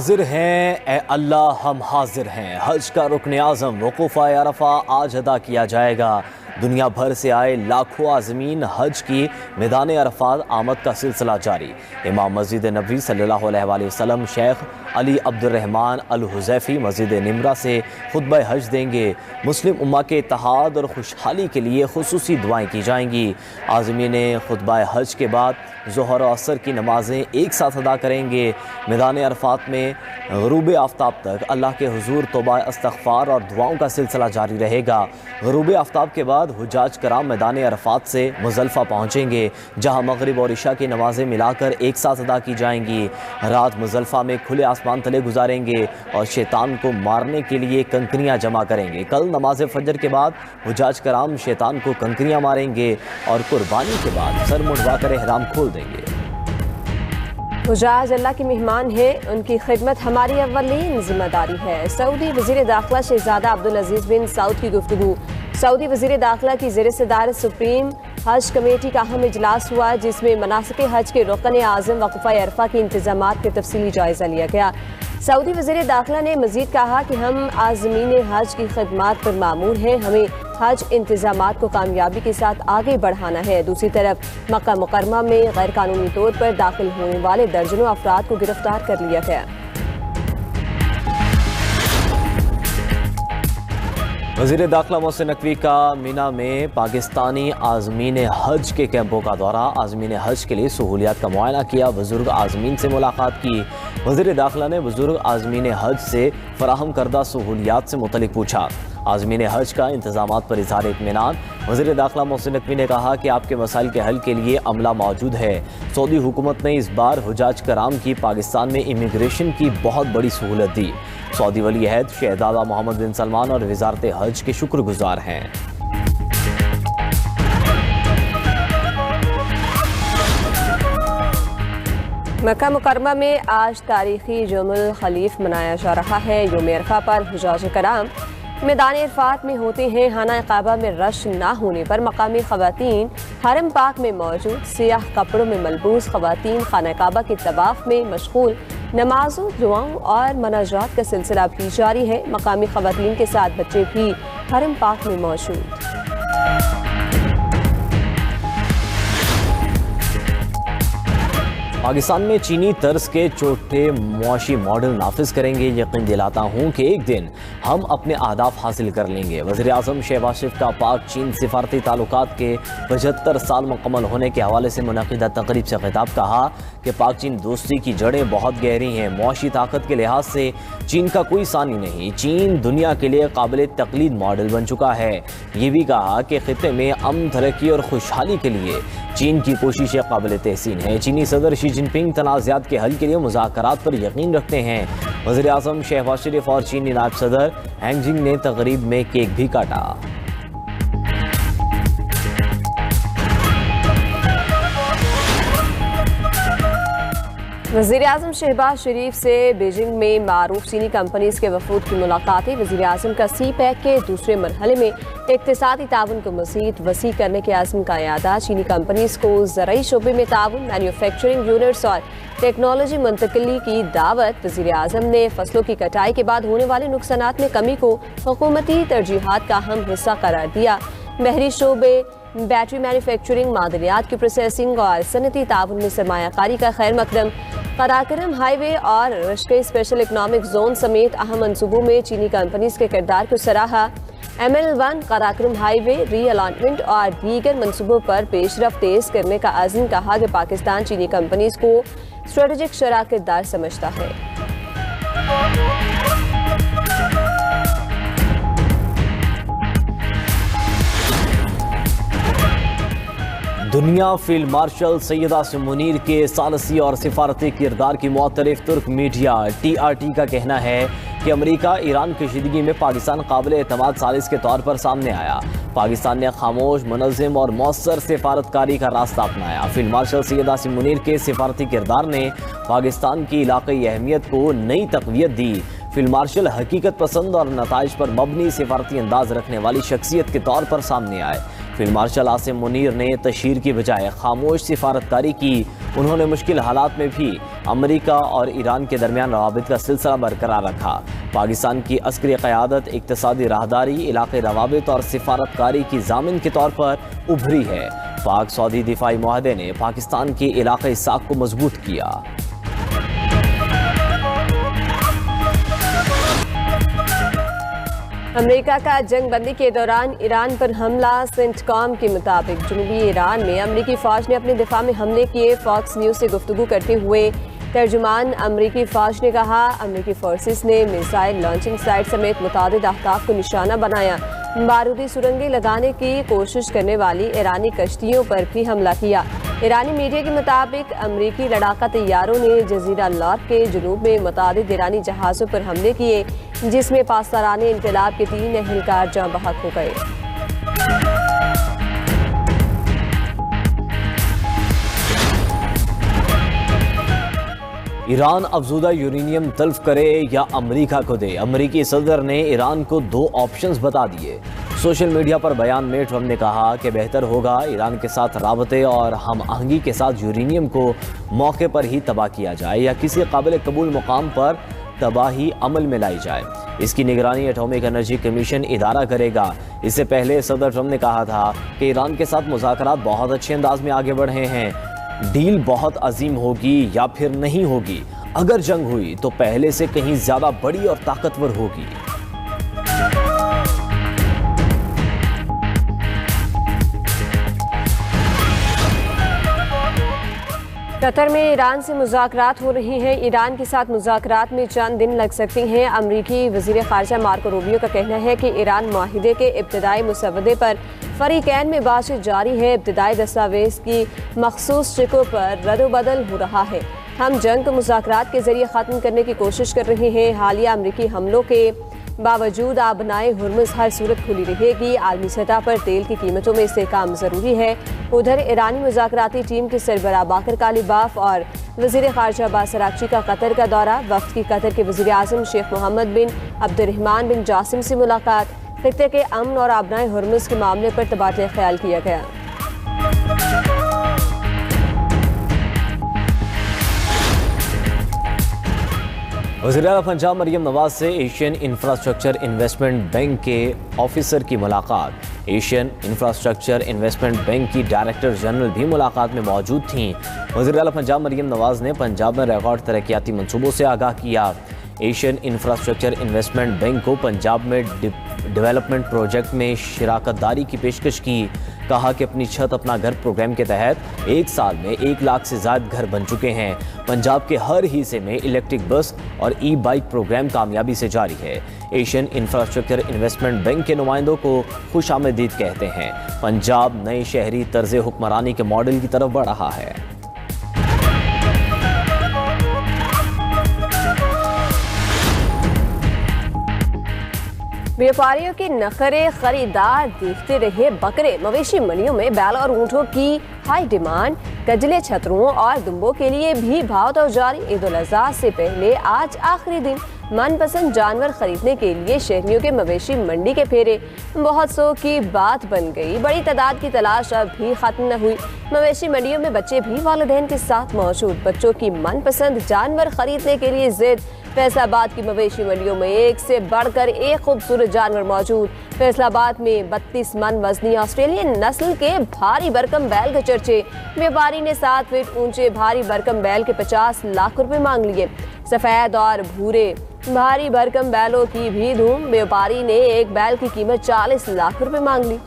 हाजिर हैं ए अल्लाह हम हाजिर हैं। हज का रुकन आज़म वक़ूफ़ अरफ़ा आज अदा किया जाएगा। दुनिया भर से आए लाखों आज़मीन हज की मैदान अरफ़ात आमद का सिलसिला जारी। इमाम मस्जिद नबवी सल्लल्लाहु अलैहि वसल्लम शेख अली अब्दुर्रहमान अल हुज़ैफ़ी मस्जिद निमरा से खुतबा हज देंगे। मुस्लिम उम्मा के इत्तेहाद और खुशहाली के लिए खुसूसी दुआएं की जाएंगी। आज़मीन खुतबा हज के बाद ज़ोहर और असर की नमाज़ें एक साथ अदा करेंगे। मैदान अरफ़ात में ग़ुरूब आफ्ताब तक अल्लाह के हुज़ूर तौबा इस्तग़फ़ार और दुआओं का सिलसिला जारी रहेगा। ग़ुरूब आफ्ताब के बाद हुज्जाज कराम मैदान अरफ़ात से मुज़दलिफ़ा पहुँचेंगे, जहाँ मग़रिब और इशा की नमाज़ें मिलाकर एक साथ अदा की जाएंगी। रात मुज़दलिफ़ा में खुले आसमान तले गुजारेंगे और शैतान को मारने के लिए कंकरियाँ जमा करेंगे। कल नमाज फ़जर के बाद हुज्जाज कराम शैतान को कंकरियाँ मारेंगे और कुर्बानी के बाद सर मुंडवा कर एहराम खोल देंगे। हुज्जाज अल्लाह के मेहमान हैं, उनकी खिदमत हमारी अव्वलीन जिम्मेदारी है। सऊदी वज़ीर दाखिला शहज़ादा अब्दुल अज़ीज़ बिन सऊद की गुफ्तगू। सऊदी वज़ीर दाखिला की ज़ेर सदारत सुप्रीम हज कमेटी का अहम इजलास हुआ, जिसमें मनासिक हज के रुकन आज़म वक़फ़ा अरफ़ा के इंतज़ामात का तफसीली जायज़ा लिया गया। सऊदी वज़ीर दाखिला ने मज़ीद कहा कि हम आज़मीन हज की खदमात पर मामूर हैं, हमें हज इंतज़ामात को कामयाबी के साथ आगे बढ़ाना है। दूसरी तरफ मक्का मुकरमा में गैर कानूनी तौर पर दाखिल होने वाले दर्जनों अफराद को गिरफ्तार कर लिया गया। वज़ीर दाखिला मोहसिन नकवी का मीना में पाकिस्तानी आज़मीन हज के कैंपों का दौरा। आज़मीन हज के लिए सहूलियात का मुआयना किया, बुजुर्ग आज़मीन से मुलाकात की। वज़ीर दाखिला ने बुजुर्ग आज़मीन हज से फराहम करदा सहूलियात से मुतलिक पूछा। आज़मीन हज का इंतज़ामात पर इज़हार इत्मीनान। वज़ीर दाखिला मोहसिन नकवी ने कहा कि आपके मसाइल के हल के लिए अमला मौजूद है। सऊदी हुकूमत ने इस बार हुज्जाज कराम की पाकिस्तान में इमिग्रेशन की बहुत बड़ी सहूलत दी। सऊदी वली अहद शहज़ादा मोहम्मद बिन सलमान और वज़ारत हज के शुक्रगुजार हैं। मक्का मुकरमा में आज तारीखी यौमुल खलीफ मनाया जा रहा है। यौम अरफा पर हुज्जाज कराम मैदान अरफात में होते हैं। खाना काबा में रश ना होने पर मकामी ख़वातीन हरम पाक में मौजूद सियाह कपड़ों में मलबूस ख़वातीन खाना काबा के तवाफ़ में मशगूल। नमाजों, दुआओं और मनाजात का सिलसिला भी जारी है। मकामी ख़वातीन के साथ बच्चे भी हरम पाक में मौजूद। पाकिस्तान में चीनी तर्ज के छोटे मुआशी मॉडल नाफिज करेंगे। यकीन दिलाता हूँ कि एक दिन हम अपने अहदाफ हासिल कर लेंगे। वज़ीर आज़म शहबाज शरीफ का पाक चीन सिफारती ताल्लुकात के 75 साल मुकम्मल होने के हवाले से मुनक़िदा तक़रीब से खिताब। कहा कि पाक चीन दोस्ती की जड़ें बहुत गहरी हैं। मुआशी ताकत के लिहाज से चीन का कोई सानी नहीं। चीन दुनिया के लिए काबिल तक़लीद मॉडल बन चुका है। ये भी कहा कि ख़ित्ते में अमन, तरक्की और खुशहाली के लिए चीन की कोशिशें काबिल तहसीन है। चीनी सदर शी जिनपिंग तनाज़ात के हल के लिए मुज़ाकरात पर यकीन रखते हैं। वज़ीर आज़म शहबाज शरीफ और चीनी नायब सदर हैंगजिंग ने तक़रीब में केक भी काटा। वज़ीर आज़म शहबाज शरीफ से बीजिंग में मारूफ चीनी कंपनीज़ के वफूद की मुलाकातें। वज़ीर आज़म का सी पैक के दूसरे मरहले में इक़्तिसादी ताउन को मज़ीद वसी करने के आज़म का यादा। चीनी कंपनीज़ को ज़राई शोबे में ताउन, मैन्युफैक्चरिंग यूनिट्स और टेक्नोलॉजी मुंतकिली की दावत। वज़ीर आज़म ने फसलों की कटाई के बाद होने वाले नुकसानात में कमी को हुकूमती तरजीहात का अहम हिस्सा करार दिया। बहरी शोबे, बैटरी मैन्युफैक्चरिंग, मादनियात की प्रोसेसिंग और सनती ताउन में सरमायाकारी का खैर मकदम। कराक्रम हाईवे और रश्के स्पेशल इकनॉमिक जोन समेत अहम मनसूबों में चीनी कंपनीज के किरदार को सराहा। ML1 कराक्रम हाईवे रीअलाइनमेंट और दीगर मनसूबों पर पेशरफ्त तेज करने का अज़्म। कहा कि पाकिस्तान चीनी कंपनीज को स्ट्रेटेजिक शराकतदार समझता है। दुनिया फील्ड मार्शल सैयद आसिम मुनीर के सालसी और सिफारती किरदार की मुअत्तरिफ तुर्क मीडिया TRT का कहना है कि अमेरिका ईरान कशीदगी में पाकिस्तान काबिल एतमाद सालिस के तौर पर सामने आया। पाकिस्तान ने खामोश, मुनज़्ज़म और मौसर सिफारतकारी का रास्ता अपनाया। फील्ड मार्शल सैयद आसिम मुनीर के सिफारती किरदार ने पाकिस्तान की इलाक़ाई अहमियत को नई तक़वियत दी। फील्ड मार्शल हकीकत पसंद और नताइज पर मबनी सिफारती अंदाज रखने वाली शख्सियत के तौर पर सामने आए। फील्ड मार्शल आसिम मुनीर ने तशहीर की बजाय खामोश सिफारतकारी की। उन्होंने मुश्किल हालात में भी अमेरिका और ईरान के दरमियान रवाबित का सिलसिला बरकरार रखा। पाकिस्तान की अस्करी क़यादत इक़्तिसादी राहदारी, इलाक़ाई रवाबित और सिफारतकारी की ज़ामिन के तौर पर उभरी है। पाक सऊदी दिफाई मुआहदे ने पाकिस्तान की इलाक़ाई साख को मजबूत किया। अमेरिका का जंगबंदी के दौरान ईरान पर हमला। सेंटकॉम के मुताबिक जनूबी ईरान में अमेरिकी फ़ौज ने अपने दिफा में हमले किए। फॉक्स न्यूज़ से गुफ्तगू करते हुए तर्जुमान अमेरिकी फ़ौज ने कहा, अमेरिकी फोर्सेस ने मिसाइल लॉन्चिंग साइट समेत मुतादिद अहदाफ को निशाना बनाया। बारूदी सुरंगें लगाने की कोशिश करने वाली ईरानी कश्तियों पर भी हमला किया। ईरानी मीडिया के मुताबिक अमेरिकी लड़ाका तैयारों ने जजीरा लॉर्क के जुनूब में मुतादिद ईरानी जहाज़ों पर हमले किए, जिसमें पासदाराने इनकलाब के 3 एहलकार जाँ बहक हो गए। ईरान अफजूदा यूरेनियम तल्फ करे या अमेरिका को दे, अमेरिकी सदर ने ईरान को 2 ऑप्शंस बता दिए। सोशल मीडिया पर बयान में ट्रंप ने कहा कि बेहतर होगा ईरान के साथ राबते और हम आहंगी के साथ यूरेनियम को मौके पर ही तबाह किया जाए या किसी काबिल कबूल मुकाम पर तबाही अमल में लाई जाए। इसकी निगरानी एटॉमिक एनर्जी कमीशन इदारा करेगा। इससे पहले सदर ट्रंप ने कहा था कि ईरान के साथ मुज़ाकरात बहुत अच्छे अंदाज में आगे बढ़े हैं। डील बहुत अजीम होगी या फिर नहीं होगी। अगर जंग हुई तो पहले से कहीं ज्यादा बड़ी और ताकतवर होगी। कतर में ईरान से मुज़ाकरात हो रही हैं। ईरान के साथ मुज़ाकरात में चंद दिन लग सकते हैं। अमरीकी वज़ीर ख़ारजा मार्को रूबियो का कहना है कि ईरान मुआहिदे के इब्तिदाई मुसवदे पर फ़रीक़ैन में बातचीत जारी है। इब्तिदाई दस्तावेज़ की मखसूस शिकों पर रद्द-बदल हो रहा है। हम जंग को मुज़ाकरात के ज़रिए ख़त्म करने की कोशिश कर रहे हैं। हालिया अमरीकी हमलों के बावजूद आबनाए हुर्मुज़ हर सूरत खुली रहेगी। आलमी सतह पर तेल की कीमतों में इस्तेहकाम ज़रूरी है। उधर ईरानी मुज़ाकराती टीम के सरबराह बाकर कालिबाफ और वज़ीर ख़ारजा अब्बास अराग़ची का कतर का दौरा। वफ़द की कतर के वज़ीर आज़म शेख मोहम्मद बिन अब्दुर्रहमान बिन जासिम से मुलाकात। खित्ते के अमन और आबनाए हुर्मुज़ के मामले पर तबादला ख्याल किया गया। वज़ीर आला पंजाब मरियम नवाज से एशियन इंफ्रास्ट्रक्चर इन्वेस्टमेंट बैंक के ऑफिसर की मुलाकात। एशियन इंफ्रास्ट्रक्चर इन्वेस्टमेंट बैंक की डायरेक्टर जनरल भी मुलाकात में मौजूद थीं। वज़ीर आला पंजाब मरियम नवाज ने पंजाब में रिकॉर्ड तरक्याती मंसूबों से आगाह किया। एशियन इंफ्रास्ट्रक्चर इन्वेस्टमेंट बैंक को पंजाब में डेवलपमेंट प्रोजेक्ट में शिराकतदारी की पेशकश की। कहा कि अपनी छत अपना घर प्रोग्राम के तहत 1 साल में 1 लाख से ज़्यादा घर बन चुके हैं। पंजाब के हर हिस्से में इलेक्ट्रिक बस और ई-बाइक प्रोग्राम कामयाबी से जारी है। एशियन इंफ्रास्ट्रक्चर इन्वेस्टमेंट बैंक के नुमाइंदों को खुशामदीद कहते हैं। पंजाब नए शहरी तर्ज हुक्मरानी के मॉडल की तरफ बढ़ रहा है। व्यापारियों के नखरे खरीदार देखते रहे। बकरे मवेशी मंडियों में बैल और ऊँटों की हाई डिमांड। कजले, छतरों और दुम्बों के लिए भी भाव तो जारी। ईद उल अज़हा से पहले आज आखिरी दिन मनपसंद जानवर खरीदने के लिए शहरियों के मवेशी मंडी के फेरे बहुत सौ की बात बन गई। बड़ी तादाद की तलाश अब भी खत्म न हुई। मवेशी मंडियों में बच्चे भी वालिदैन के साथ मौजूद। बच्चों की मनपसंद जानवर खरीदने के लिए जिद। फैसलाबाद की मवेशी मंडियों में एक से बढ़कर एक खूबसूरत जानवर मौजूद। फैसलाबाद में 32 मन वजनी ऑस्ट्रेलियन नस्ल के भारी भरकम बैल के चर्चे। व्यापारी ने 7 फीट ऊंचे भारी भरकम बैल के 50 लाख रुपए मांग लिए। सफेद और भूरे भारी भरकम बैलों की भी धूम। व्यापारी ने एक बैल की कीमत 40 लाख रुपए मांग ली।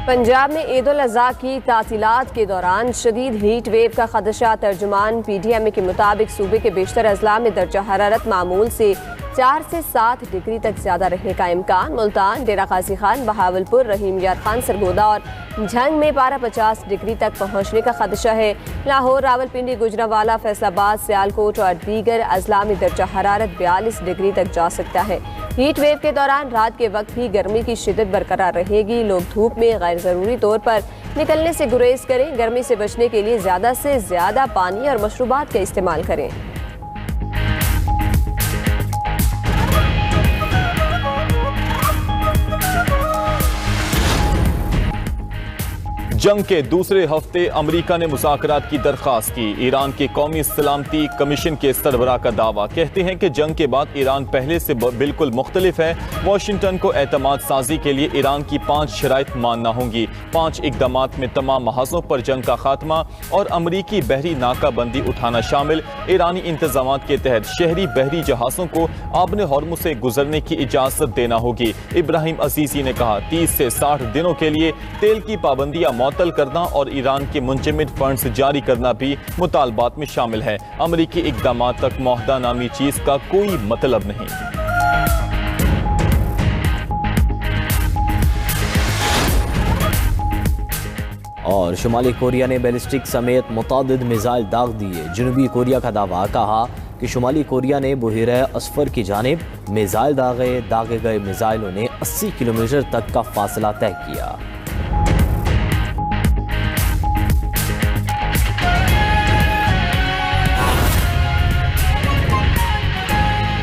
पंजाब में ईद उल अज़हा की तातीलात के दौरान शदीद हीट वेव का खदशा। तर्जुमान PTMA के मुताबिक सूबे के बेशतर अजला में दर्जा हरारत मामूल से 4 से 7 डिग्री तक ज्यादा रहने का इम्कान। मुल्तान, डेरा गाजी खान, बहावलपुर, रहीम यार खान, सरगोदा और झंग में पारा 50 डिग्री तक पहुंचने का खदशा है। लाहौर, रावलपिंडी, गुजरांवाला, फैसलाबाद, सियालकोट और दीगर अजला में दर्जा हरारत 42 डिग्री तक जा सकता है। हीट वेव के दौरान रात के वक्त भी गर्मी की शिद्दत बरकरार रहेगी। लोग धूप में गैर जरूरी तौर पर निकलने से गुरेज करें। गर्मी से बचने के लिए ज्यादा से ज्यादा पानी और मशरूबात का इस्तेमाल करें। जंग के दूसरे हफ्ते अमेरिका ने मुज़ाकरात की दरख्वास्त की। ईरान के कौमी सलामती कमीशन के सरबराह का दावा, कहते हैं कि जंग के बाद ईरान पहले से बिल्कुल मुख्तलिफ है। वाशिंगटन को एतमाद साजी के लिए ईरान की 5 शराइत मानना होंगी। 5 इकदामात में तमाम महाजों पर जंग का खात्मा और अमरीकी बहरी नाकाबंदी उठाना शामिल। ईरानी इंतजाम के तहत शहरी बहरी जहाज़ों को आबने हॉर्मुज़ से गुजरने की इजाज़त देना होगी। इब्राहिम अजीज़ी ने कहा 30 से 60 दिनों के लिए तेल की पाबंदियां मअतल करना और ईरान के मुंजमद फंड्स जारी करना भी मुतालबात में शामिल है। अमरीकी इकदामात तक मुआहदा नामी चीज का कोई मतलब नहीं। और शुमाली कोरिया ने बैलिस्टिक समेत मुतादिद मिसाइल दाग दिए। जनूबी कोरिया का दावा, कहा कि शुमाली कोरिया ने बुहीरा अस्फर की जानिब मिसाइल दागे गए मिसाइलों ने 80 किलोमीटर तक का फासला तय किया।